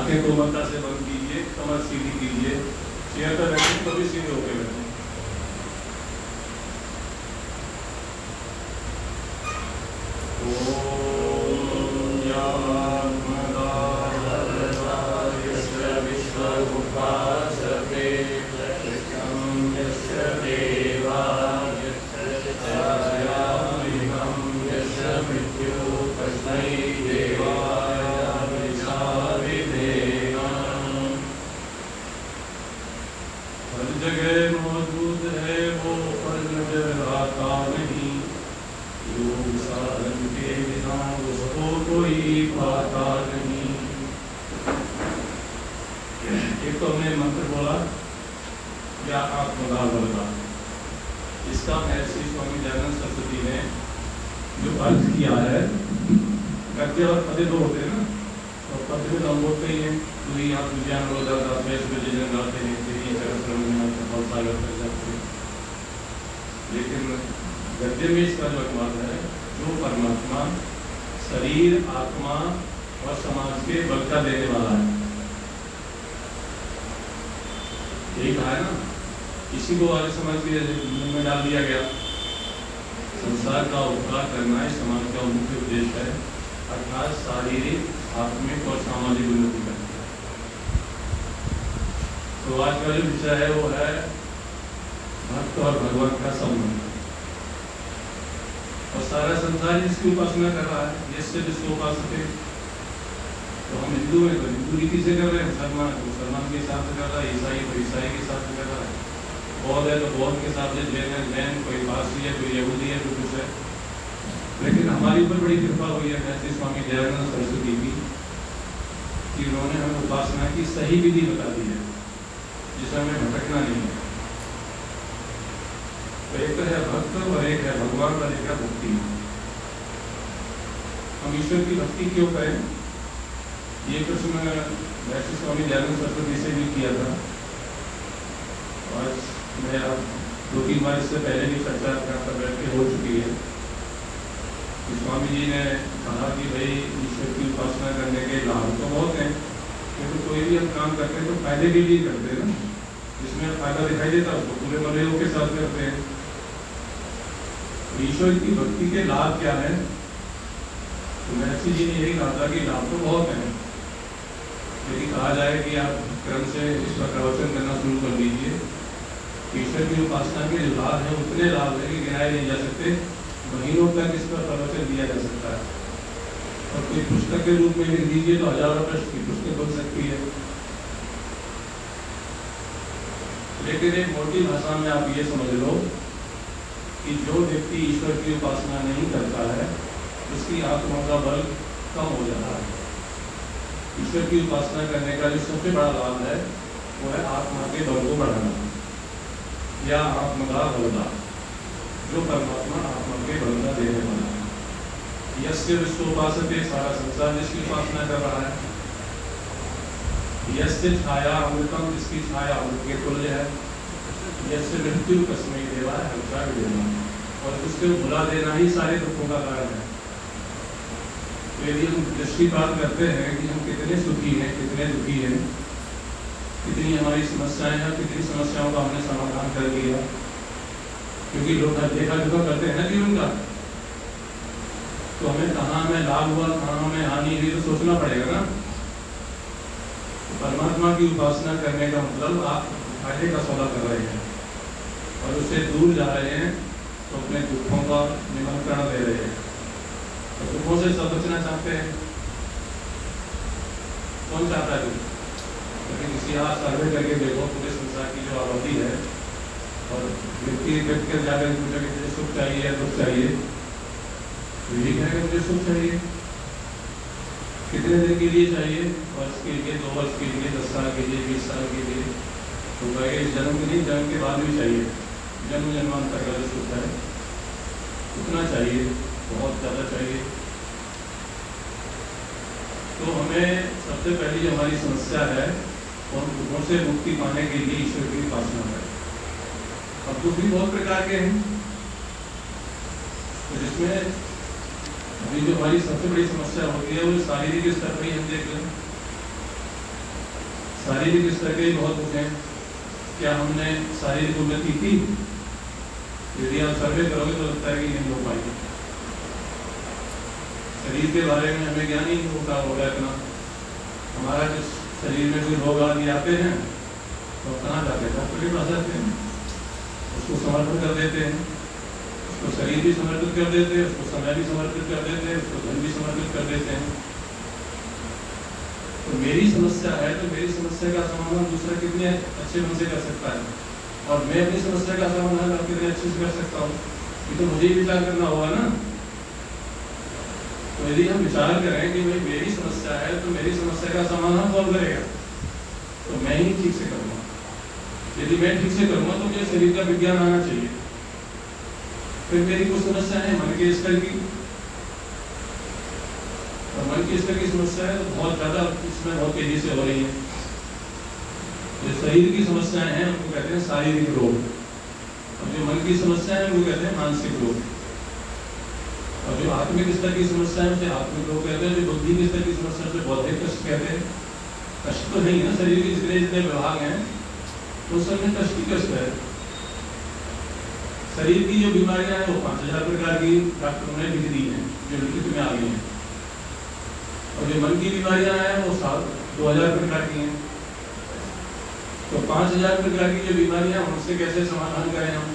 आंखें कोमलता से बंद कीजिए, कमर सीधी कीजिए, चेयर पर बैठे तो भी सीधे होकर बैठे। इसका महर्षि स्वामी दयानंद सरस्वती ने जो अर्थ किया है, गद्य और पद्य दो होते हैं ना, तो पद्य में तो हम बोलते ही हैं, तो ही आप विज्ञान गाते हैं, लेकिन गद्य में इसका जो अनुवाद है, जो परमात्मा शरीर, आत्मा और समाज के बलका देने वाला है, यही कहा है ना। इसी को आगे समाज के में डाल दिया गया। संसार का उपकार करना ही समाज का मुख्य उद्देश्य है, अर्थात शारीरिक, आत्मिक और सामाजिक उन्नति करना। तो आज का जो विषय है वो है भक्त और भगवान का संबंध। और सारा संसार जिसकी उपासना कर रहा है, जिससे जिसको उपासना, तो हम हिंदू हैं तो हिंदू रीति से कर रहे हैं, मुसलमान तो मुसलमान के हिसाब से कर रहा है, ईसाई तो ईसाई के हिसाब से कर रहा है, बौद्ध है तो बौद्ध के हिसाब से, जैन है जैन, कोई पारसी है, कोई यहूदी है, कोई कुछ है। लेकिन हमारी ऊपर बड़ी कृपा हुई है महर्षि स्वामी दयानंद सरस्वती की, कि उन्होंने हमें उपासना की सही विधि बता दी है, जिसे हमें भटकना नहीं है। तो एक है भक्त और एक है भगवान और एक है भक्ति। हम ईश्वर की भक्ति क्यों करें, ये प्रश्न महर्षि स्वामी दयानंद सरस्वती से भी किया था। आज मैं 2-3 बार इससे पहले भी चर्चा कर बैठ के हो चुकी है। स्वामी जी ने कहा कि भाई ईश्वर की उपासना करने के लाभ तो बहुत हैं, क्योंकि कोई भी हम काम करते हैं तो फायदे के लिए करते हैं ना, जिसमें फायदा दिखाई देता है उसको पूरे मनोयोग के साथ करते हैं। ईश्वर की भक्ति के लाभ क्या है, तो महर्षि जी ने यही कहा था कि लाभ तो बहुत हैं, यदि कहा जाए कि आप क्रम से इसका प्रवचन करना शुरू कर दीजिए, ईश्वर की उपासना के जो लाभ है उतने लाभ है कि गिनाए नहीं जा सकते, महीनों तक इस पर प्रवचन दिया जा सकता है। और कोई पुस्तक के रूप में लिख दीजिए तो हजारों पृष्ठ की पुस्तक बन सकती है। लेकिन एक मोटी भाषा में आप ये समझ लो कि जो व्यक्ति ईश्वर की उपासना नहीं करता है, उसकी आत्मा का बल कम हो जाता है। ईश्वर की उपासना करने का जो सबसे बड़ा लाभ है वो है आत्मा के बल को बढ़ाना, या आत्मा का बलदान, जो परमात्मा आत्मा के बल का देने वाला है। यस्य विश्व उपासते, सारा संसार जिसकी उपासना कर रहा है। यस्य छाया अमृतम, जिसकी छाया अमृत के तुल्य है। यस्य मृत्यु कस्मै देवा है, हर्षा भी देना, और उसके भुला देना ही सारे दुखों का कारण है। तो यदि हम दृष्टिपात करते हैं कि हम कितने सुखी हैं, कितने दुखी हैं, कितनी हमारी समस्याएं हैं, कितनी समस्याओं का हमने समाधान कर दिया, क्योंकि लोग देखा देखा करते हैं ना जीवन का, तो हमें कहाँ में लाभ हुआ, कहाँ में हानि हुई, तो सोचना पड़ेगा ना। तो परमात्मा की उपासना करने का मतलब आप फायदे का सौदा कर रहे हैं और उससे दूर जा रहे हैं, तो अपने दुखों का निमंत्रण दे रहे हैं। तो दुखों से सब बचना चाहते हैं, कौन चाहता है? लेकिन किसी आप सर्वे करके देखो पूरे संसार की जो आबादी है, और व्यक्ति व्यक्ति कर जाकर पूछा कि मुझे सुख चाहिए या दुख चाहिए, तो यही कहेगा मुझे सुख चाहिए। कितने दिन के लिए चाहिए? वर्ष के लिए, 2 वर्ष के लिए, 10 साल के लिए, 20 साल के लिए, तो कहेगा इस जन्म के नहीं, जन्म के बाद भी चाहिए। जन्म जन्मांतर का जो सुख है उतना चाहिए, बहुत ज़्यादा चाहिए। तो हमें सबसे पहली जो हमारी समस्या है, और दुखों से मुक्ति पाने के लिए ईश्वर की उपासना है। अब दुख भी बहुत प्रकार के हैं, तो जिसमें अभी जो हमारी सबसे बड़ी समस्या होती है वो शारीरिक स्तर पर ही हम देख लें। शारीरिक स्तर के बहुत दुख हैं। क्या हमने शारीरिक उन्नति की? यदि आप सर्वे करोगे तो लगता है कि नहीं हो पाएगी। शरीर के बारे में हमें ज्ञान ही नहीं होता होगा इतना। हमारा जो शरीर में कोई रोग आदि आते हैं तो कहाँ जाते हैं? डॉक्टर के पास जाते हैं, उसको समर्पित कर देते हैं, उसको शरीर भी समर्पित कर देते हैं, उसको समय भी समर्पित कर देते हैं, उसको धन भी समर्पित कर देते हैं। तो मेरी समस्या है तो मेरी समस्या का समाधान दूसरा कितने अच्छे ढंग से कर सकता है, और मैं अपनी समस्या का समाधान आप कितने अच्छे से कर सकता हूँ, ये तो मुझे ही विचार करना होगा ना। तो यदि हम विचार करें कि भाई मेरी समस्या है तो मेरी समस्या का समाधान कौन करेगा? तो मैं ही ठीक से करूँगा। यदि मैं ठीक से करूँगा तो मुझे शरीर का विज्ञान आना चाहिए। फिर मेरी कुछ समस्या है मन के स्तर की, और मन के स्तर की समस्या है तो बहुत ज्यादा इसमें बहुत तेजी से हो रही है। जो शरीर की समस्याएं हैं उनको कहते हैं शारीरिक रोग, और जो मन की समस्या है उनको कहते हैं मानसिक रोग, और जो आत्मिक स्तर की समस्या है उसे आत्मिक रोग कहते हैं। जो बुद्धि के स्तर की समस्या से बौद्धिक कष्ट कहते हैं। कष्ट तो नहीं है, शरीर के जितने जितने विभाग हैं तो सब में कष्ट ही कष्ट है। शरीर की जो बीमारियां हैं वो 5000 प्रकार की डॉक्टरों ने लिख दी हैं, जो लिखित में आ गई हैं, और जो मन की बीमारियां हैं वो 2000 प्रकार की हैं। तो 5000 प्रकार की जो बीमारियां उनसे कैसे समाधान करें हम,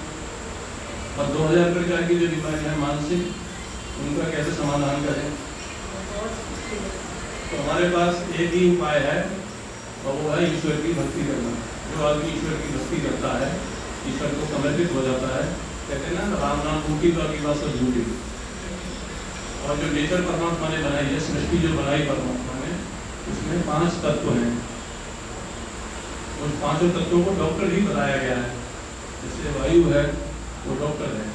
और 2000 प्रकार की जो बीमारियां हैं मानसिक, उनका कैसे समाधान करें? तो हमारे पास एक ही उपाय है, और वो है ईश्वर की भक्ति करना। जो आदमी ईश्वर की भक्ति करता है, ईश्वर को समर्पित हो जाता है, कहते हैं ना राम नाम झूठी तो आपकी बात सब झूठी। और जो नेचर परमात्मा ने बनाई है, सृष्टि जो बनाई परमात्मा ने, उसमें 5 तत्व हैं। उन 5 तत्वों को डॉक्टर ही बताया गया है। जैसे वायु है वो डॉक्टर है,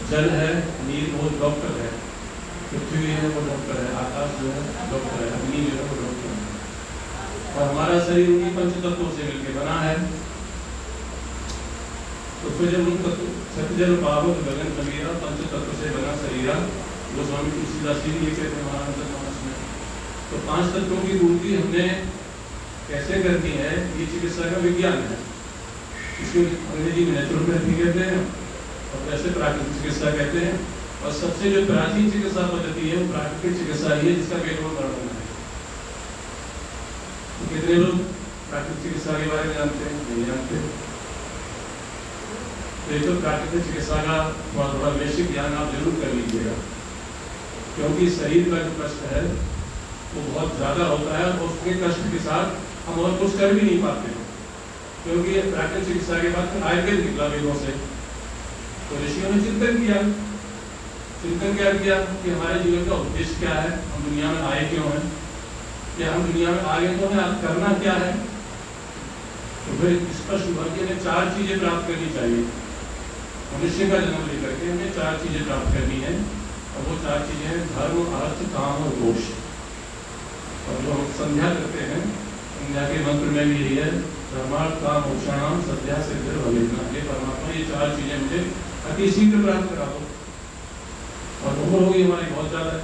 जल है, नीर वो डॉक्टर है, पृथ्वी है वो डॉक्टर है, आकाश जो है डॉक्टर है, अग्नि जो है वो डॉक्टर है, और हमारा शरीर उन्हीं 5 तत्वों से मिलकर बना है। तो फिर जब उन तत्व सत्यजल पावक गगन समीरा 5 तत्व से बना शरीरा, वो स्वामी तुलसीदास जी ये कहते हैं महाराज में। तो 5 तत्वों की पूर्ति हमने कैसे करनी है, ये चिकित्सा का विज्ञान है। इसको अंग्रेजी में नेचुरोपैथी कहते हैं, और वैसे प्राकृतिक चिकित्सा कहते हैं। और सबसे जो प्राचीन चिकित्सा पद्धति है वो प्राकृतिक चिकित्सा ही है, जिसका पेट में वर्णन है। तो कितने लोग प्राकृतिक चिकित्सा के बारे में जानते हैं? नहीं जानते। तो प्राकृतिक चिकित्सा का थोड़ा बेसिक ज्ञान आप जरूर कर लीजिएगा, क्योंकि शरीर का जो कष्ट है वो बहुत ज्यादा होता है, और उसके कष्ट के साथ हम और कुछ कर भी नहीं पाते हैं, क्योंकि प्राकृतिक चिकित्सा के बाद आयुर्वेद निकला वेदों से। तो ऋषियों ने चिंतन क्या किया कि हमारे जीवन का उद्देश्य क्या है, हम दुनिया में आए क्यों हैं, या हम दुनिया में आ गए तो हमें करना क्या है। तो फिर स्पष्ट हुआ कि हमें 4 चीजें प्राप्त करनी चाहिए। मनुष्य का जन्म लेकर के हमें 4 चीजें प्राप्त करनी है, और वो 4 चीजें हैं धर्म, अर्थ, काम और मोक्ष। और जो हम संध्या करते हैं, संध्या के मंत्र में भी यही है, धर्मार्थ काम मोक्षाणाम सद्या सिद्धिर भवेत्ना। ये परमात्मा ये 4 चीजें मुझे अति शीघ्र प्राप्त करा दो। और उम्र होगी हमारी बहुत ज्यादा है,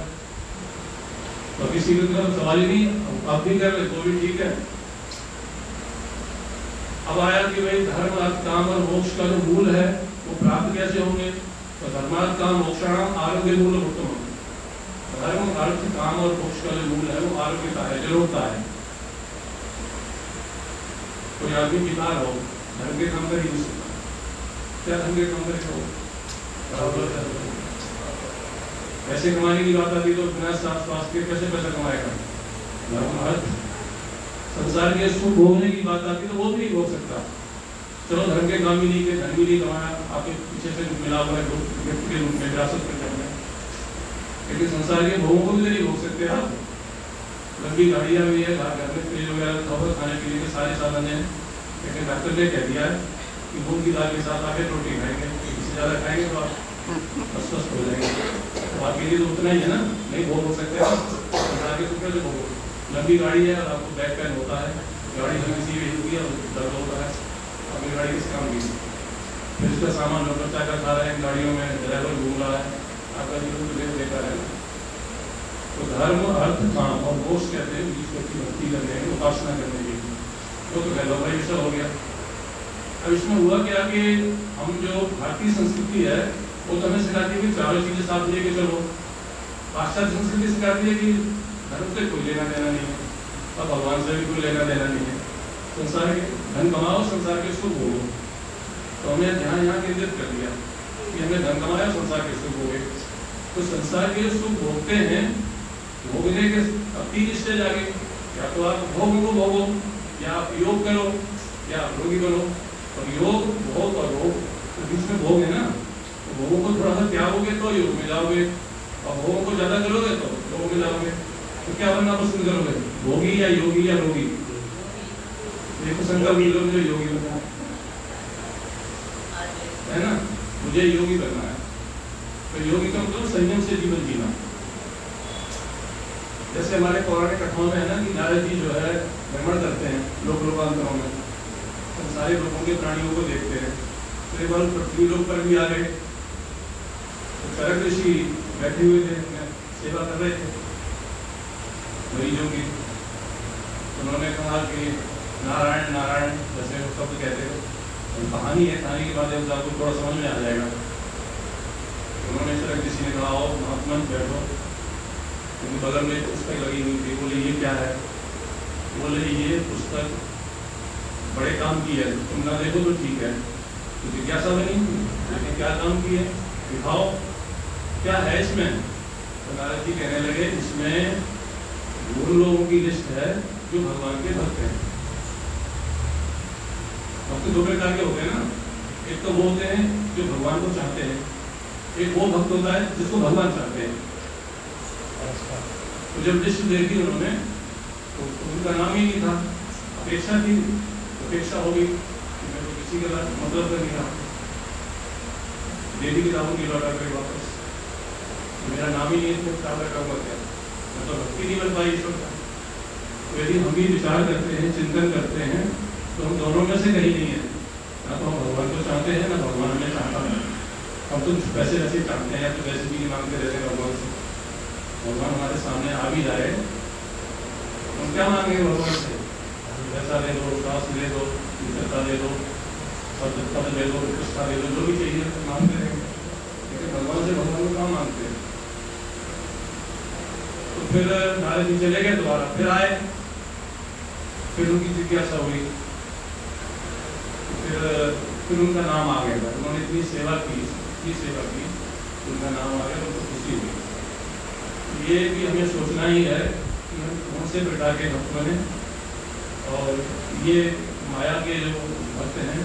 तो अति शीघ्र का सवाल ही नहीं, आप भी कर ले तो भी ठीक है। अब आया कि भाई धर्म, अर्थ, काम और मोक्ष का जो मूल है वो प्राप्त कैसे होंगे? तो धर्मार्थ काम मोक्षाणाम आरोग्य मूल उत्तम। धर्म, अर्थ, काम और मोक्ष का जो मूल है वो आरोग्यता है, जरूरता है। कोई आदमी बीमार हो, धर्म के काम कर ही नहीं सकता। क्या धर्म के काम करेगा? पैसे कमाने की बात आती तो बिना स्वास्थ्य के कैसे पैसा कमाएगा? धर्म, अर्थ, संसार के सुख भोगने की बात आती तो वो भी नहीं भोग सकता। चलो धर्म के काम भी नहीं किए, धन भी नहीं कमाया, आपके पीछे से मिला हुआ है गिफ्ट के रूप में, विरासत के रूप में, लेकिन संसार के भोगों को भी नहीं भोग सकते आप। लंबी गाड़ियाँ भी है, घर में फ्रिज वगैरह खबर खाने पीने के सारे साधन हैं, लेकिन डॉक्टर ने कह दिया है कि मूंग की दाल के साथ आके रोटी खाएंगे, इससे ज़्यादा खाएंगे तो आप अस्वस्थ हो जाएंगे। तो आपके लिए तो उतना ही है ना, नहीं भोग हो सकते आप, संसार के सुख से भोग। लंबी गाड़ी है और आपको बैक पेन होता है, गाड़ी लंबी सी हुई है और दर्द होता है, अपनी गाड़ी किस काम की? फिर इसका सामान लोग बच्चा का खा रहे हैं गाड़ियों में, ड्राइवर घूम रहा है, आपका जीवन तो बेकार है। तो तो धर्म, अर्थ, काम और मोक्ष कहते हैं ईश्वर की भक्ति करने की, उपासना करने की। तो कह लो भाई विषय हो गया। अब इसमें हुआ क्या कि हम जो भारतीय संस्कृति है वो तो हमें सिखाती है कि चारों चीजें साथ लेके चलो। पाश्चात्य संस्कृति सिखाती है कि धर्म से कोई लेना देना नहीं है और भगवान से भी कोई लेना देना नहीं है। संसार के धन कमाओ, संसार के सुख भोगो। तो हमने ध्यान यहाँ केंद्रित कर दिया कि हमने धन कमाया, संसार के सुख भोगे। तो संसार के सुख भोगते हैं, भोगने के अब 3 स्टेज आ गए। या तो आप भोग को भोगो, या आप योग करो, या आप रोगी बनो। और योग, भोग और रोग तो बीच में भोग है ना। तो भोगों को थोड़ा सा त्यागोगे तो योग में जाओगे, और भोगों को ज्यादा करोगे तो योग में जाओगे। तो क्या बनना पसंद करोगे, भोगी या योगी या रोगी? देखो संकल्प ले लो, मुझे योगी बनना है ना, मुझे योगी बनना है। तो योगी का मतलब संयम से जीवन जीना। जैसे हमारे पौराणिक कथाओं में है ना कि नारद जी जो है भ्रमण करते हैं लोक लोकांतरों में, सारे लोगों के प्राणियों को देखते हैं। तो एक बार पृथ्वी लोक पर भी आ गए, तो चरक ऋषि बैठे हुए थे, सेवा कर रहे थे मरीजों की। उन्होंने कहा कि नारायण नारायण, जैसे वो शब्द कहते थे, कहानी है, कहानी के माध्यम से आपको थोड़ा समझ में आ जाएगा। उन्होंने चरक ऋषि ने कहा आओ महात्मा बैठो। उनके बगल में पुस्तक लगी हुई थी। बोले ये क्या है? बोले ये पुस्तक बड़े काम की है, तुम ना देखो तो ठीक है। तो जिज्ञासा बनी, लेकिन क्या काम की है दिखाओ, क्या है इसमें? तो नारद जी कहने लगे इसमें उन लोगों की लिस्ट है जो भगवान के भक्त हैं। भक्त 2 प्रकार के होते हैं ना, एक तो वो होते हैं जो भगवान को चाहते हैं, एक वो भक्त होता है जिसको भगवान चाहते हैं। तो जब लिस्ट देखी उन्होंने तो उनका नाम ही नहीं था। अपेक्षा थी, अपेक्षा होगी मैं तो किसी के मतलब कर नहीं रहा, देवी किताबों की लौटा कर वापस, मेरा नाम ही नहीं है, क्या हुआ क्या, मैं तो भक्ति नहीं बन पाई ईश्वर का। तो यदि हम भी विचार करते हैं, चिंतन करते हैं, तो हम दोनों में से कहीं नहीं है। ना तो हम भगवान को चाहते हैं, ना भगवान हमें चाहता है। हम तो पैसे वैसे चाहते हैं, या तो वैसे भी नहीं मांगते रहते भगवान से। भगवान हमारे सामने आ भी जाए, हम क्या मांगेंगे भगवान से? पैसा दे दो, श्वास दे दो, मित्रता दे दो, पद दे दो, प्रतिष्ठा दे दो, जो भी चाहिए तो मांगते रहेंगे। लेकिन भगवान से भगवान को कहाँ मांगते हैं? तो फिर नारद जी चले गए, दोबारा फिर आए, फिर उनकी जिज्ञासा हुई, फिर उनका नाम आ गया। उन्होंने इतनी सेवा की, उनका नाम आ गया, उनको खुशी हुई। ये भी हमें सोचना ही है कि हम कौन से प्रकार के भक्त बने, और ये माया के जो भक्त हैं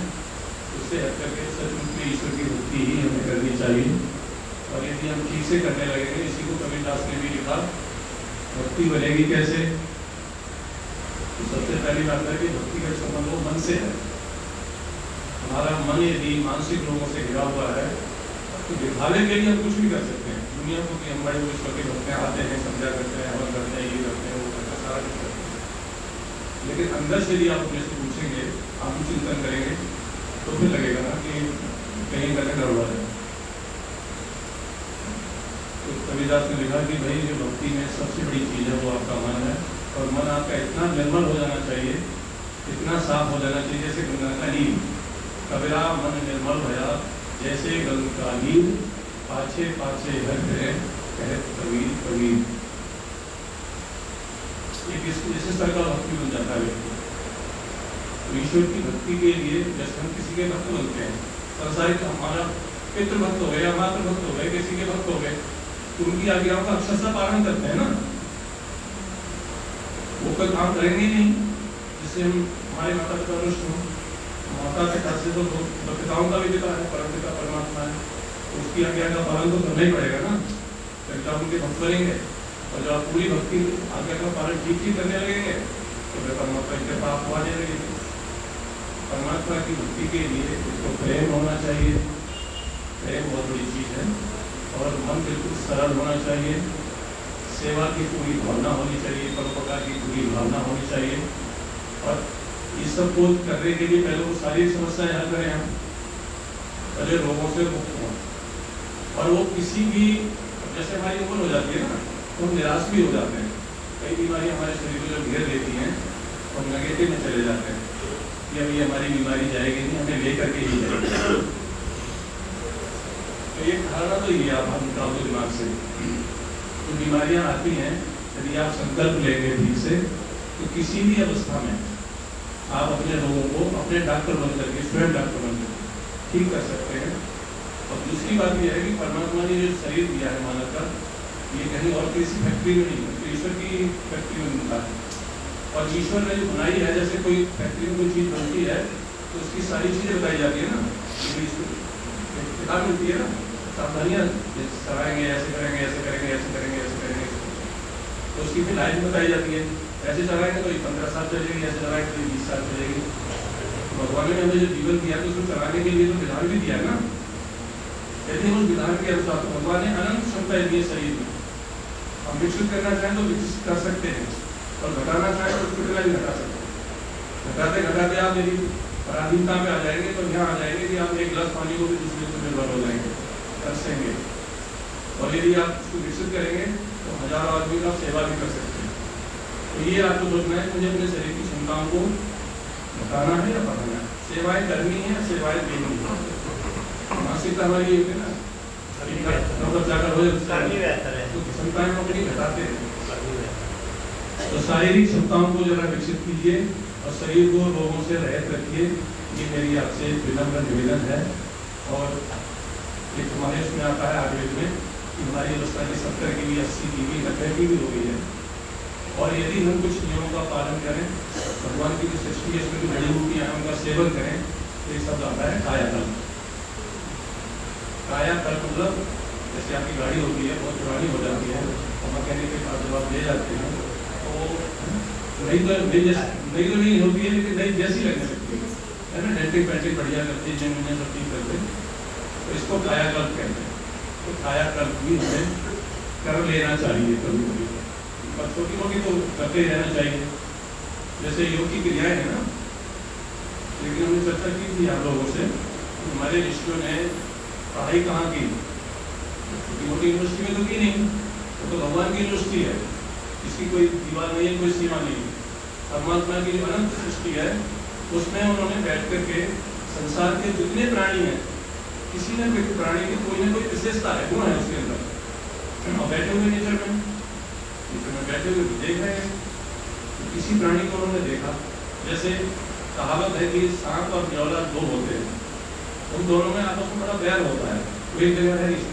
उससे हट करके सचमुच में ईश्वर की भक्ति ही हमें करनी चाहिए। और यदि हम ठीक से करने लगेंगे, इसी को कबीरदास ने भी लिखा, भक्ति बनेगी कैसे? तो सबसे पहली बात है कि भक्ति का संबंध वो मन से है। हमारा मन यदि मानसिक रोगों से घिरा हुआ है तो दिखाने के लिए हम कुछ भी कर सकते हैं दुनिया को कि हम बड़े ईश्वर के भक्त आते हैं, समझा करते हैं, हवन करते हैं, ये करते हैं, वो करते हैं, सारा कुछ करते हैं। लेकिन अंदर से यदि आप अपने से पूछेंगे, आप चिंतन करेंगे, तो फिर लगेगा ना कि कहीं करके गड़बड़ है। तो कबीरदास ने लिखा कि भाई जो भक्ति में सबसे बड़ी चीज़ है वो आपका मन है, और मन आपका इतना निर्मल हो जाना चाहिए, इतना साफ हो जाना चाहिए जैसे गंगा का नीर। कबीरा मन निर्मल भया जैसे गंगा नीर, पाछे पाछे हर कहत कबीर कबीर। इस स्तर का भक्ति बन जाता है। तो ईश्वर की भक्ति के लिए जैसे हम किसी के भक्त बनते हैं, संसारिक हमारा पितृ भक्त हो गए या मातृ भक्त हो गए, किसी के भक्त हो गए, तो उनकी आज्ञाओं का अक्षरशः पालन करते हैं ना। वो कोई काम करेंगे ही नहीं जिससे हम हमारे माता पिता रुष्ट हों। माता पिता से तो पिताओं का भी पिता है, परम पिता परमात्मा है, तो उसकी आज्ञा का पालन तो करना ही पड़ेगा ना, तभी आप उनके भक्त बनेंगे। और जब आप पूरी भक्ति आज्ञा का पालन ठीक ठीक करने लगेंगे तो फिर परमात्मा की कृपा आपको आने लगेगी। परमात्मा की भक्ति के लिए उसको प्रेम होना चाहिए, प्रेम बहुत बड़ी चीज़ है, और मन बिल्कुल सरल होना चाहिए, सेवा की पूरी भावना होनी चाहिए, परोपकार की पूरी भावना होनी चाहिए। और ये सब को करने के लिए पहले वो सारी समस्याएं हल करें, हम पहले रोगों से मुक्त हों। और वो किसी भी, जैसे हमारी उम्र हो जाती है ना, तो हम निराश भी हो जाते हैं। कई बीमारियां हमारे शरीर को जब घेर लेती हैं तो हम नेगेटिव में चले जाते हैं कि अब ये हमारी बीमारी जाएगी नहीं, हमें लेकर के ही जाएगी। तो ये धारणा तो ये आप हम निकाल दो दिमाग से। तो बीमारियां आती हैं, यदि आप संकल्प लेंगे ठीक से तो किसी भी अवस्था में आप अपने रोगों को अपने डॉक्टर बन करके, स्वयं डॉक्टर बन करके ठीक कर सकते हैं। और दूसरी बात यह है कि परमात्मा ने जो शरीर दिया है मानव का, ये कहीं और किसी फैक्ट्री में नहीं, तो ईश्वर की फैक्ट्री में मिलता है। और ईश्वर ने जो बनाई है, जैसे कोई फैक्ट्री में कोई चीज़ बनती है तो उसकी सारी चीज़ें बताई जाती है ना, किताब मिलती है ना, सावधानियाँ चलाएंगे, ऐसे करेंगे, ऐसे करेंगे, ऐसे करेंगे, ऐसे करेंगे, तो उसकी फिर लाइफ बताई जाती है। ऐसे चलाएंगे तो ये 15 साल चलेगी, ऐसे चलाएंगे तो 20 साल चलेगी। भगवान ने हमें जो जीवन दिया तो उसको चलाने के लिए तो विधान भी दिया ना। यदि उस विधान के अनुसार तो भगवान ने अनंत क्षमता दी है शरीर में। हम विकसित करना चाहें तो विकसित कर सकते हैं, और घटाना चाहें तो कितना भी घटा सकते हैं। घटाते घटाते आप यदि पराधीनता में आ जाएंगे तो यहाँ आ जाएंगे कि आप एक गिलास पानी को भी दूसरे पर निर्भर हो जाएंगे, तरसेंगे। और यदि आप उसको विकसित करेंगे तो हजारों आदमी का सेवा भी कर सकते हैं। तो ये आपको सोचना है, मुझे अपने शरीर की क्षमताओं को घटाना है या बढ़ाना है, सेवाएं करनी है, सेवाएं देनी है। मानसिकता हमारी ये है ना, जाकर हो तो क्षमताएं हम अपनी घटाते हैं। तो शारीरिक क्षमताओं को जरा विकसित कीजिए और शरीर को रोगों से रहित रखिए। ये मेरी आपसे विनम्र निवेदन है। और एक हमारे उसमें आता है आयुर्वेद में कि हमारी अवस्था की 70 की भी, 80 की भी, 90 की भी हो गई है। और यदि हम कुछ नियमों का पालन करें, भगवान की जो सृष्टि है इसमें जो जड़ी बूटियां हैं उनका सेवन करें, तो ये सब आता है कायाकल्प। कायाकल्प मतलब जैसे आपकी गाड़ी होती है, बहुत पुरानी हो जाती है और मैकेनिक के पास जब आप ले जाते हैं तो नई तो नहीं होती है, लेकिन नई जैसी लगने लगती है ना, डेंटिंग पेंटिंग बढ़िया करती है, जिन सब ठीक करते हैं, तो इसको कायाकल्प कहते हैं। तो कायाकल्प भी हमें कर लेना चाहिए कभी कभी, और छोटी मोटी तो करते ही रहना चाहिए। जैसे योग की क्रियाएं है ना, लेकिन हमने चर्चा की थी आप लोगों से, हमारे ऋषियों ने पढ़ाई कहाँ की, छोटी मोटी यूनिवर्सिटी में तो की नहीं, वो तो भगवान की यूनिवर्सिटी है, इसकी कोई दीवार नहीं है, कोई सीमा नहीं है। परमात्मा की जो अनंत सृष्टि है उसमें उन्होंने बैठ करके संसार के जितने प्राणी हैं, किसी न कोई प्राणी की कोई ना कोई विशेषता है, गुण है उसके अंदर, और बैठे हुए नेचर में बैठे हुए देख रहे हैं। तो किसी प्राणी को उन्होंने देखा, जैसे कहावत है कि सांप और न्योला दो होते हैं, उन दोनों में आपस में बड़ा प्यार होता है, वो एक जगह है नहीं,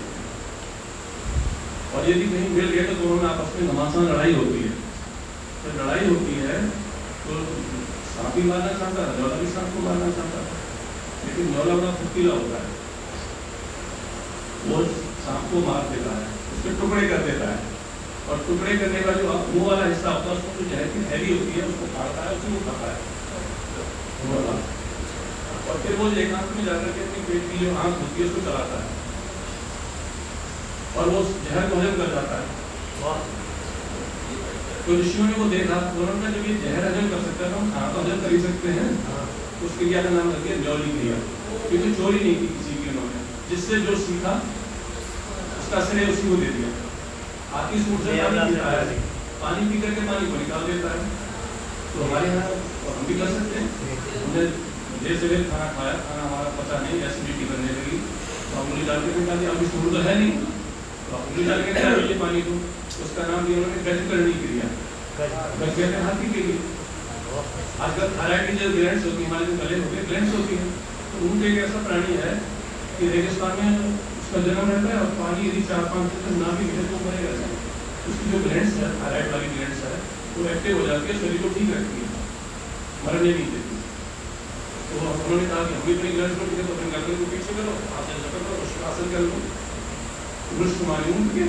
और यदि कहीं मिल गए तो दोनों में आपस में घमासान लड़ाई होती है। तो लड़ाई होती है तो सांप भी मारना चाहता है, न्योला भी सांप को मारना चाहता है, लेकिन न्योला बड़ा फुर्तीला होता है, वो सांप को मार देता है, उसके टुकड़े कर देता है, और टुकड़े करने का जो मुंह वाला हिस्सा होता है उसको जो जहर की हैवी होती है उसको काटता है, उसी को खाता है। और फिर वो एकांत में जाकर के अपनी पेट की जो आंख होती है उसको चलाता है, और वो जहर को हजम कर जाता है। तो ऋषियों ने वो देखा, उन्होंने जब ये जहर हजम कर सकता है तो हम खाना तो हजम कर ही सकते हैं। उस क्रिया का नाम रख दिया न्योली क्रिया, क्योंकि चोरी नहीं की किसी की उन्होंने, जिससे जो सीखा उसका श्रेय उसी को दे दिया। आती सूट से पानी पीता है, पानी पी करके पानी को निकाल देता है। तो हमारे यहाँ हम भी कर सकते हैं, हमने देर से देर खाना खाया, खाना हमारा पता नहीं, एसिडिटी करने लगी, तो उंगली डाल के निकाल दिया, अभी सूट तो है नहीं, तो उंगली डाल के निकाल दिए पानी को, उसका नाम दिया उन्होंने गज करनी क्रिया, गज कहते हैं हाथी के लिए। आजकल थायराइड की जो ग्लैंड्स होती है, हमारे जो गले होते हैं ग्लैंड्स होती है, तो उनके एक ऐसा प्राणी है कि रेगिस्तान में उसका जन्म रहता है, और पानी यदि 4-5 दिन ना भी मिले तो मरेगा। उसकी जो ग्लैंड्स है, थायराइड वाली ग्लैंड्स है, वो एक्टिव हो जाती है, शरीर को ठीक रखती है, मरने नहीं देती। तो उन्होंने कहा कि हम भी अपनी ग्लैंड्स को ठीक है, तो अपने गर्दन को पीछे करो, आसन करो, आसन कर लो, पुरुष कुमारी उठ के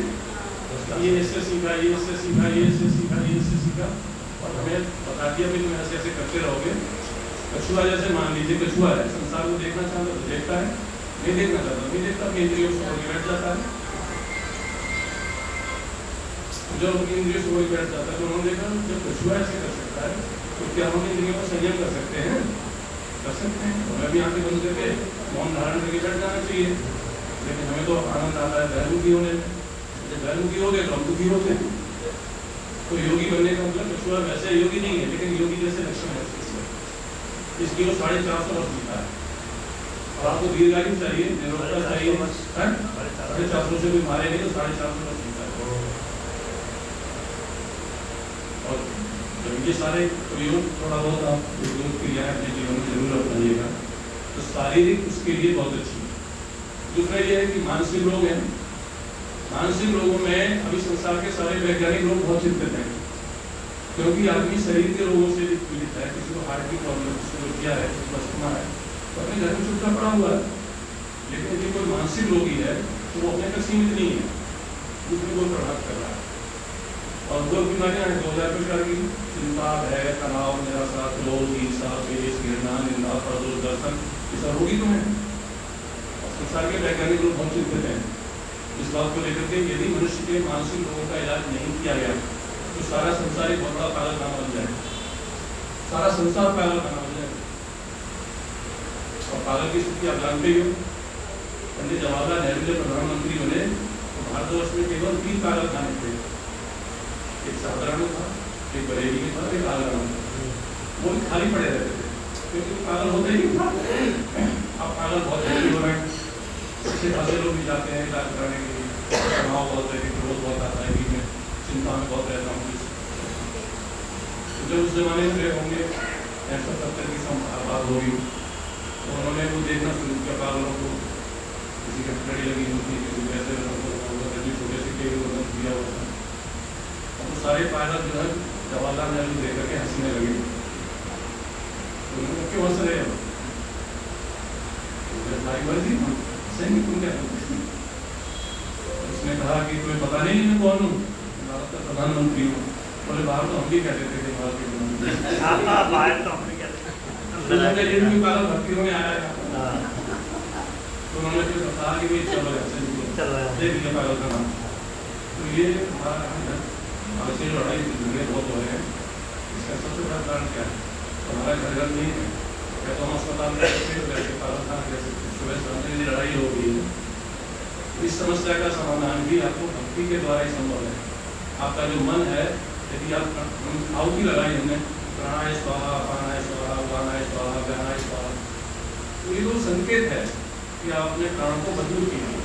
ये इससे सीखा, ये इससे सीखा, ये इससे सीखा, ये इससे सीखा, और हमें बता दिया भी तुम ऐसे ऐसे करते रहोगे। कछुआ जैसे मान लीजिए, कछुआ है, संसार को देखना चाहता तो देखता है, नहीं देखना चाहता नहीं देखता, अपनी इंद्रियों से बैठ जाता है। जब अपनी इंद्रियों से वही बैठ जाता है तो उन्होंने देखा जब कछुआ ऐसे कर सकता है तो क्या हम इंद्रियों का संयम कर सकते हैं? कर सकते हैं। हमें भी आंखें बंद करके मौन धारण करके बैठ जाना चाहिए, लेकिन हमें तो आनंद आता है बहमुखी होने में। जब बहमुखी हो गए तो हम दुखी होते हैं। तो योगी बनने का मतलब कछुआ वैसे योगी नहीं है, लेकिन योगी जैसे लक्षण है इसकी। वो 450 वर्ष जीता है। और आपको दीर्घायु चाहिए, निरोगता चाहिए, 450 से कोई मारे नहीं तो 450 वर्ष जीता है। और जब ये सारे प्रयोग थोड़ा बहुत आप योग क्रियाएं अपने जीवन में जरूर अपनाइएगा तो शारीरिक उसके लिए बहुत अच्छी है। दूसरा ये है कि मानसिक रोग है। मानसिक रोगों में अभी संसार के सारे वैज्ञानिक लोग बहुत चिंतित हैं, क्योंकि आदमी शरीर के रोगों से पीड़ित है। किसी को हार्ट की प्रॉब्लम, किसी को क्या है, किसी को अस्थमा है, तो अपने घर में चुपचाप पड़ा हुआ है। लेकिन यदि कोई मानसिक रोगी है तो वो अपने तक सीमित नहीं है, दूसरे को प्रभावित कर रहा है। और दो बीमारियां हैं 2000 प्रकार की, चिंता, भय, तनाव, निराशा, क्रोध, ईर्ष्या, द्वेष, घृणा, निंदा, प्रदर्शन, ये सब रोगी तो है। और संसार के वैज्ञानिक लोग बहुत चिंतित हैं इस बात को लेकर के, यदि मनुष्य के मानसिक रोगों का इलाज नहीं किया गया तो सारा संसार एक बहुत बड़ा पागलखाना बन जाए, सारा संसार पागलखाना बन जाए। और पागल की स्थिति आप जानते ही हो। पंडित जवाहरलाल नेहरू जब प्रधानमंत्री बने तो भारतवर्ष में केवल 3 पागलखाने थे, एक साधारण में था, एक बरेली में था, एक आगरा में था। वो खाली पड़े रहते थे क्योंकि पागल होते ही था। अब पागल बहुत जल्दी हो रहे हैं, अच्छे खासे लोग भी जाते हैं इलाज कराने के लिए। तनाव बहुत है, क्रोध बहुत आता है, बीच में चिंता में बहुत रहता हूँ। जब उस जमाने में गए होंगे 1970 की बात होगी तो उन्होंने वो देखना शुरू किया पागलों को, किसी की लड़ी लगी होती, किसी कैसे छोटे से केवल दिया होता है। और तो सारे पायलट जो है जवाहरलाल नेहरू देख करके हंसने लगे। तो उन्होंने क्यों हंस रहे हो? मर्जी उसने कहा कि तुम्हें पता नहीं मैं कौन हूँ? भारत का प्रधानमंत्री हूँ। बोले बाहर तो हम भी कहते थे भारत के प्रधानमंत्री, पागल भर्तियों में आया है। तो उन्होंने फिर कहा कि भाई चलो देख लिया पागल का नाम। तो ये हमारा भारत से लड़ाई झगड़े बहुत हो रहे हैं, इसका सबसे बड़ा कारण क्या है? हमारा घर घर नहीं है, या तो हम अस्पताल में वैसे पागल खाना कैसे सुबह शांति की लड़ाई हो गई है। इस समस्या का समाधान भी आपको भक्ति के द्वारा ही संभव है। आपका जो मन है, यदि आप आहुति लगाई हमने प्राणाय स्वाहा, अपानाय स्वाहा, उदानाय स्वाहा, व्यानाय स्वाहा, तो ये तो संकेत है कि आप अपने प्राणों को मजबूत कीजिए।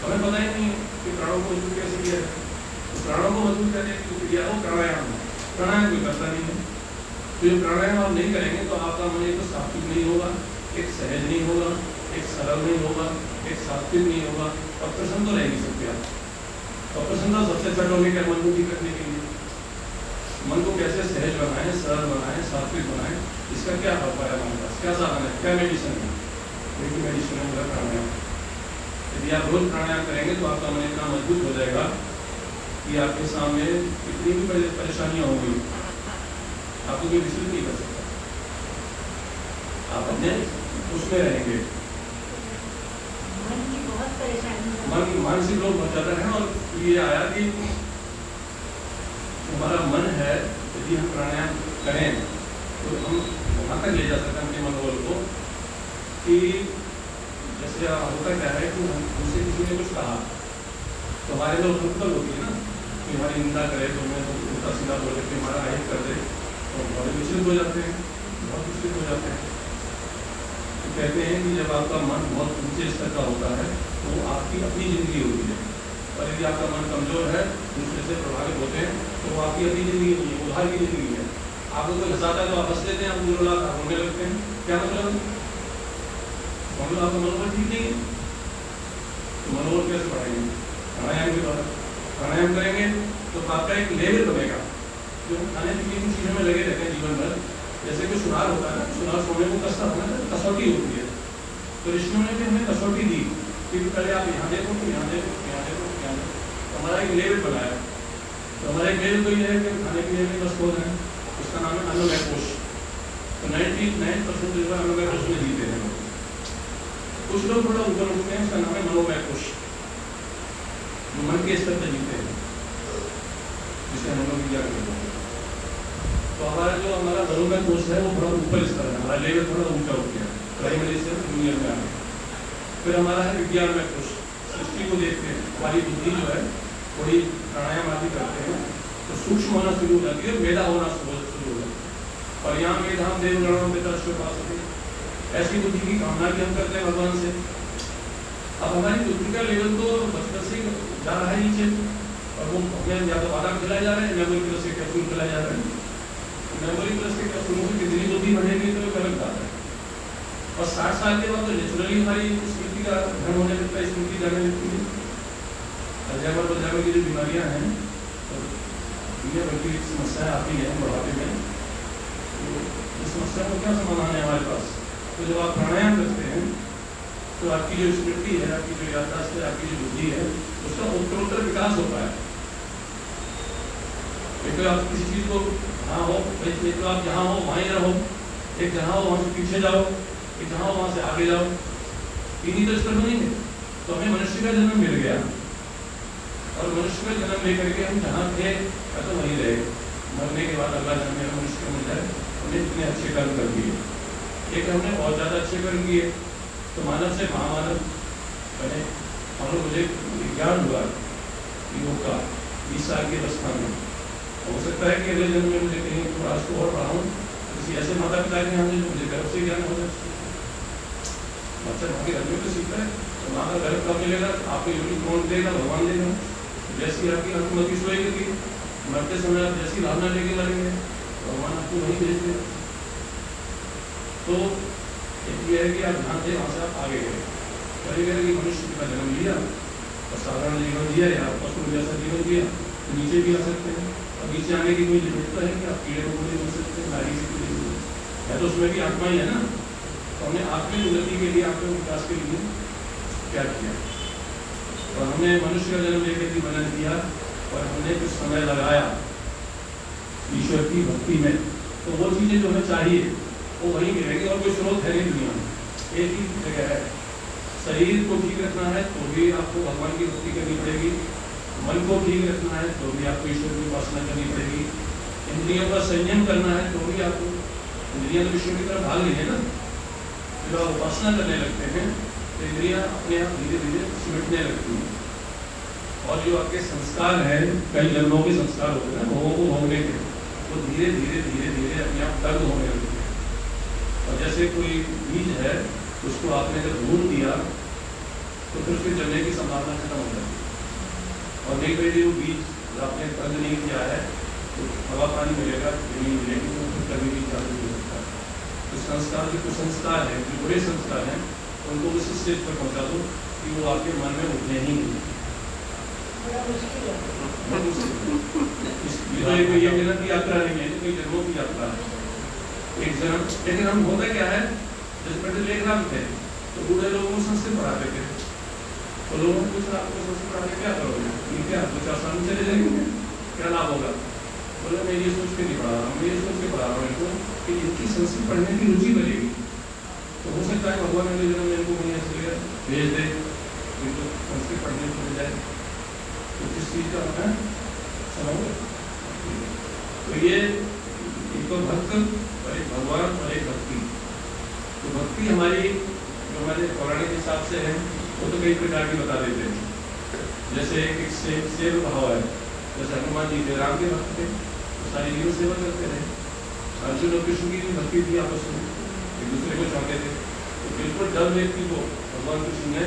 हमें पता ही नहीं कि प्राणों को मजबूत कैसे किया है। तो प्राणों को मजबूत करने की क्रिया वो प्राणायाम है। प्राणायाम कोई करता नहीं है, तो ये प्राणायाम आप नहीं करेंगे तो आपका मन एक तो सात्विक नहीं होगा, एक सहज नहीं होगा, एक सरल नहीं होगा, एक सात्विक नहीं होगा, और प्रसन्न तो रह नहीं सकते आप। और प्रसन्नता सबसे अच्छा टॉनिक है मन को ठीक रखने के लिए। मन को कैसे सहज बनाएं, सरल बनाएं, सात्विक बनाएं, इसका क्या उपाय है हमारे पास, क्या साधन है, क्या मेडिसिन है? देखिए मेडिसिन है मेरा प्राणायाम। यदि आप रोज प्राणायाम करेंगे तो आपका मन इतना मजबूत हो जाएगा कि आपके सामने कितनी भी परेशानियां होंगी आपको कोई विचलित नहीं कर सकता, आप अपने उसमें रहेंगे। मन मानसिक लोग बहुत ज्यादा है। और ये आया कि हमारा मन है, यदि हम प्राणायाम करें तो हम वहाँ तक ले जा सकते हैं अपने मनोबल को कि जैसे होता क्या है कि हमसे किसी ने कुछ कहा तो हमारे लोग उत्पल होती है ना कि हमारी निंदा करे तो मैं तो उल्टा सीधा बोल के हमारा आहित कर दे तो बहुत विचलित हो जाते हैं, बहुत विचलित हो जाते हैं। तो कहते हैं कि जब आपका मन बहुत ऊंचे स्तर का होता है तो आपकी अपनी जिंदगी होती है, और यदि आपका मन कमजोर है, दूसरे से प्रभावित होते हैं तो वो आपकी अपनी जिंदगी नहीं है, उधार की जिंदगी है। आपको कोई हंसाता है तो आप हंस लेते हैं, आप रोने लगते हैं। क्या मतलब? आपका मनोबल ठीक नहीं है तो मनोबल कैसे बढ़ाएंगे? प्राणायाम के द्वारा। प्राणायाम करेंगे तो आपका एक लेवल बनेगा। जो खाने पीने की चीज़ों में लगे रहते हैं जीवन भर, जैसे कि सुधार होता है ना, सुधार सोने को कसता है ना, कसौटी होती है। तो ऋषियों ने भी हमें कसौटी दी कि पहले आप यहाँ देखो, तो यहाँ देखो, यहाँ देखो, यहाँ देखो। तो हमारा एक लेवल बनाया। तो हमारा एक लेवल तो ये है कि खाने पीने में बस खोज है, उसका नाम है अन्नमय कोश। तो 99% जो है अन्नमय कोश में जीते हैं लोग। कुछ लोग थोड़ा ऊपर उठते हैं, उसका नाम है मनोमय कोश, जो मन के स्तर पर जीते हैं, जिसे हम लोग विज्ञान कहते हैं। तो हमारा जो मनोमय कोश है वो थोड़ा ऊपर स्तर है, हमारा लेवल थोड़ा ऊंचा उठ गया, प्राइमरी से जूनियर में आ गया। फिर हमारा है विज्ञान में कोश, सृष्टि को देखते हैं, हमारी बुद्धि जो है थोड़ी प्राणायाम आदि करते हैं तो तो सूक्ष्म होना शुरू हो जाती है, मेधा होना शुरू हो जाती है। और यहाँ मेधाम देवगणों पितरश्वपासते, ऐसी बुद्धि की कामना भी हम करते हैं भगवान से। अब हमारी बुद्धि का लेवल तो बचपन से जा रहा है नीचे, और वो हमें या तो बादाम खिलाए जा रहे हैं, मेमोरी प्लस के कैप्सूल खिलाए जा रहे हैं। मेमोरी प्लस के कैप्सूलों से कितनी बुद्धि बढ़ेगी तो एक अलग बात है। और 60 साल के बाद तो नेचुरली हमारी स्मृति का भ्रम होने लगता है, स्मृति जाने लगती है। अल्जाइमर की जो बीमारियां हैं, तो दुनिया भर की समस्याएं आती हैं बढ़ापे में, तो इस समस्या को क्या समाधान है हमारे पास? तो जब आप प्राणायाम करते हैं तो आपकी जो स्मृति है, आपकी जो याददाश्त है, आपकी जो बुद्धि है, उसका उत्तरोत्तर विकास होता है। एक तो आप किसी चीज को हाँ हो, एक तो आप जहाँ हो वहाँ ही रहो, एक जहाँ हो वहाँ से पीछे जाओ, एक जहाँ हो वहाँ से आगे जाओ, इन्हीं तो स्तर बनेंगे। तो हमें मनुष्य का जन्म मिल गया, और मनुष्य का जन्म लेकर के हम जहाँ थे या तो वहीं रहे। मरने के बाद अगला जन्म में मनुष्य को मिल जाए, हमने इतने अच्छे कर्म कर दिए। एक हमने बहुत ज्यादा अच्छे कर्म किए तो मानव से महामानव बने। हम लोग मुझे ज्ञान हुआ योग का 20 साल की अवस्था में। हो सकता है कि अगले जन्म में मुझे कहीं थोड़ा उसको और पढ़ाऊँ, किसी ऐसे माता पिता के यहाँ जो मुझे गर्भ से ज्ञान हो जाए। बच्चा वहाँ के घर में तो सीखता है, तो वहाँ का गर्भ कब मिलेगा? आपको योगी कौन देगा? भगवान देगा। जैसी आपकी अनुमति सोएगी, मरते समय आप जैसी भावना लेके मरेंगे, भगवान आपको वहीं भेज देगा। तो ये है कि आप ध्यान दें, वहाँ से आप आगे गए। करेगा कि मनुष्य का जन्म लिया और साधारण जीवन जिया, या पशु जैसा जीवन जिया, तो नीचे भी आ सकते हैं। और नीचे आने की कोई लिमिट तो है कि आप कीड़े मकोड़े बन सकते हैं, नारी की कोई लिमिट है, तो उसमें भी आत्मा ही है ना। तो हमने आत्मिक उन्नति के लिए, आत्मिक विकास के लिए क्या किया? और हमने मनुष्य का जन्म लेकर भी मनन किया, और हमने कुछ समय लगाया ईश्वर की भक्ति में, तो वो चीजें जो हमें चाहिए वो वहीं मिलेगी। और कोई स्रोत है नहीं दुनिया में, एक ही जगह है। शरीर को ठीक रखना है तो भी आपको भगवान की भक्ति करनी पड़ेगी, मन को ठीक रखना है तो भी आपको ईश्वर की उपासना करनी पड़ेगी, इंद्रियों का संयम करना है तो भी आपको, इंद्रियां तो ईश्वर की तरफ भाग रही है ना। जब आप उपासना करने लगते हैं तो इंद्रियां अपने आप धीरे धीरे सिमटने लगती हैं। और जो आपके संस्कार हैं, कई जन्मों के संस्कार होते हैं भोगों को भोगने के, वो धीरे धीरे धीरे धीरे अपने आप दर्द होने लगते हैं। और जैसे कोई बीज है, उसको आपने जब भून दिया तो फिर उसके जलने की संभावना खत्म हो जाती है। और देख रहे वो बीज आपने दर्द नहीं किया है तो हवा पानी मिलेगा, जमीन मिलेगी, तो फिर कभी भी चालू हो सकता है। तो संस्कार जो कुसंस्कार है, जो बुरे संस्कार हैं, उनको उस स्टेज पर पहुँचा दो कि वो आपके मन में उठने ही नहीं। इसलिए ये जन्म की यात्रा नहीं है, कोई जन्मों की यात्रा है, एक जन्म। लेकिन हम होता क्या है, जैसे पहले लेखराम थे तो बूढ़े लोगों को संस्कृत पढ़ाते थे, तो लोगों को पूछा आपको संस्कृत पढ़ा के क्या करोगे? क्या 2-4 साल में चले जाएंगे, क्या लाभ होगा? बोले मैं ये सोच के नहीं पढ़ा रहा हूँ, मैं ये सोच के पढ़ा रहा हूँ इनको कि इनकी संस्कृत पढ़ने की रुचि बनेगी। तो हो सकता है भगवान अगले जन्म में इनको कहीं ऐसे भेज दे, इनको संस्कृत पढ़ने को मिल जाए। तो किस चीज़ का होता है समझ? तो ये एक तो भक्त और एक भगवान और एक भक्ति। तो भक्ति हमारी जो हमारे पौराणिक हिसाब से है वो तो कई प्रकार की बता देते हैं। जैसे एक सेव भाव है, जैसे हनुमान जी थे, राम के भक्त थे, तो सारी जीवन सेवा करते रहे। अर्जुन और कृष्ण की भी भक्ति थी, आपस में एक दूसरे को चाहते थे। तो बिल्कुल डर व्यक्ति को भगवान कृष्ण ने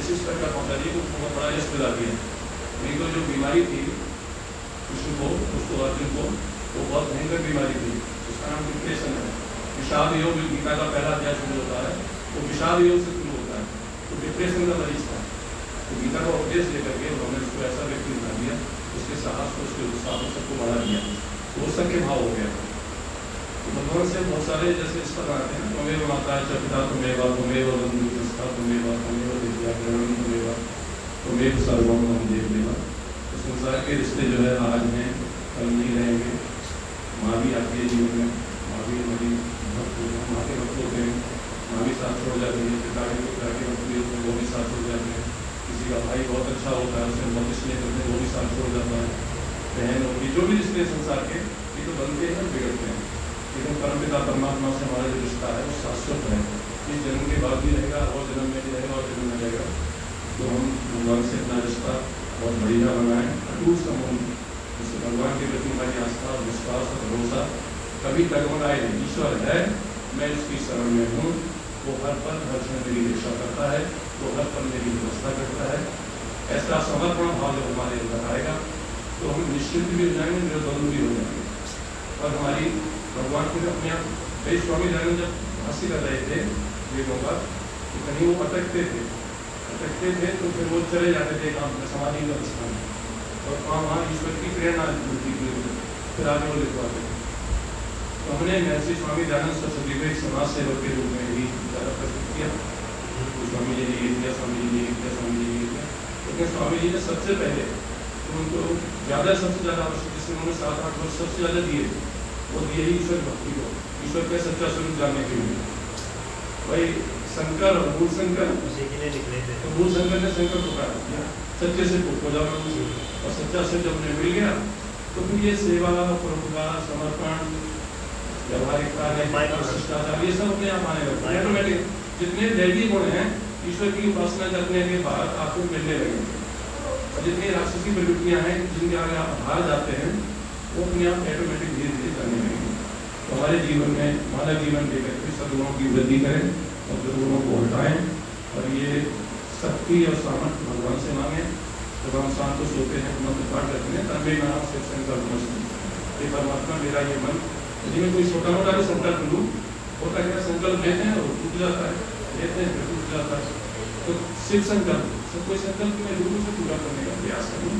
इस स्तर का पहुँचा दिया, को बहुत बड़ा यश दिला दिया। नहीं तो जो बीमारी थी कृष्ण को, उसको अर्जुन को, वो बहुत भयंकर बीमारी थी, उसका नाम डिप्रेशन है। विषाद योग गीता का पहला अध्याय शुरू होता है, वो विषाद योग से शुरू होता है। तो डिप्रेशन का मरीज था, तो गीता का उपदेश लेकर के उन्होंने उसको ऐसा व्यक्ति बना दिया, उसके साहस को, उसके उत्साह को, सबको बढ़ा दिया, वो सबके भाव हो गया। तो भगवान से बहुत सारे जैसे इस पर आते हैं, तुम्हें माता पिता तुम्हें तुम्हें बंधु संस्था तुम्हें विद्या ग्रहण तुम्हें सर्वम देव देवा। तो संसार के रिश्ते जो है आज हैं, कल नहीं रहेंगे। माँ भी आती है जीवन में, माँ भी हमारी भक्त हो गए, माँ के भक्त होते हैं, माँ भी साथ छोड़ जाती है, पिता के भक्ति होते हैं, वो भी साथ छोड़ जाते हैं। किसी का भाई बहुत अच्छा होता है, उसे बहुत स्नेह करते हैं, वो भी साथ छोड़ जाता है। बहन होगी, जो भी रिश्ते संसार के ये तो बनते हैं, बिगड़ते हैं। लेकिन परमपिता परमात्मा से हमारा जो रिश्ता है वो शाश्वत है, इस जन्म के बाद भी रहेगा, और जन्म में भी रहेगा, और जन्म में रहेगा। तो हम भगवान से अपना रिश्ता बहुत बढ़िया बनाएं, अटूट संबंध इससे भगवान के प्रति हमारी आस्था और विश्वास और भरोसा कभी डगमगाए नहीं। ईश्वर है, मैं उसकी शरण में हूँ, वो हर पल हर क्षण मेरी रक्षा करता है, वो हर पल मेरी व्यवस्था करता है। ऐसा समर्पण भाव जब हमारे अंदर आएगा तो हम निश्चिंत भी हो जाएंगे, निर्द्वंद भी हो जाएंगे। और हमारी भगवान को अपने आप कई स्वामी दयानंद जब हंसी कर रहे थे वेदों का, तो कहीं वो अटकते थे तो फिर वो चले जाते थे काम में, समाधि का स्थान, और वहाँ ईश्वर की प्रेरणा मिलती थी, फिर आगे वो लिख पाते थे। तो हमने महर्षि स्वामी दयानंद सरस्वती को एक समाज सेवक के रूप में ही ज़्यादा प्रस्तुत किया। तो स्वामी जी ने ये किया, स्वामी जी ने ये किया, स्वामी जी ने ये किया। लेकिन स्वामी जी ने सबसे पहले तो उनको सबसे ज़्यादा आवश्यक, जिससे उन्होंने 7-8 वर्ष सबसे ज़्यादा दिए, वो दिए ही ईश्वर भक्ति को, ईश्वर का सच्चा स्वरूप जानने के लिए। भाई शंकर और मूल शंकर उसी के लिए निकले थे, तो मूल शंकर ने शंकर को कहा दिया सच्चे से हो जाओ, और सच्चा से जब उन्हें मिल गया तो फिर ये सेवा, परोपकार, समर्पण, व्यवहारिकता, शिष्टाचार, ये सब अपने आप आने लगते हैं ऑटोमेटिक। जितने दैवीय गुण हैं ईश्वर की उपासना करने के बाद आपको मिलने लगेंगे, और जितनी राक्षसी प्रवृत्तियाँ हैं जिनके आगे आप बाहर जाते हैं वो अपने आप ऑटोमेटिक धीरे धीरे करने लगेंगे। तो हमारे जीवन में मानव जीवन लेकर के सद्गुणों की वृद्धि करें और दुर्गुणों को हटाएं, और ये शक्ति और सामर्थ्य भगवान से मांगे। जब हम शाम को सोते हैं मंत्र पाठ करते हैं तब मेरा नाम शिव संकल्प मस्त, ये परमात्मा मेरा ये मन, यदि मैं कोई छोटा मोटा भी संकल्प लूँ, होता क्या संकल्प लेते हैं और टूट जाता है, लेते हैं फिर टूट जाता है। तो शिव संकल्प, सब कोई संकल्प मैं जरूर से पूरा करने का प्रयास करूँ,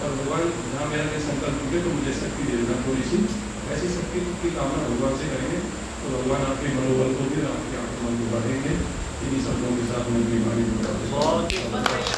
और भगवान जहाँ मेरा के संकल्प होंगे तो मुझे शक्ति दे देना, थोड़ी सी ऐसी शक्ति की कामना भगवान से करेंगे तो भगवान आपके मनोबल को भी, आपके मन को बढ़ेंगे। इन्हीं शब्दों के साथ मैं अपनी वाणी को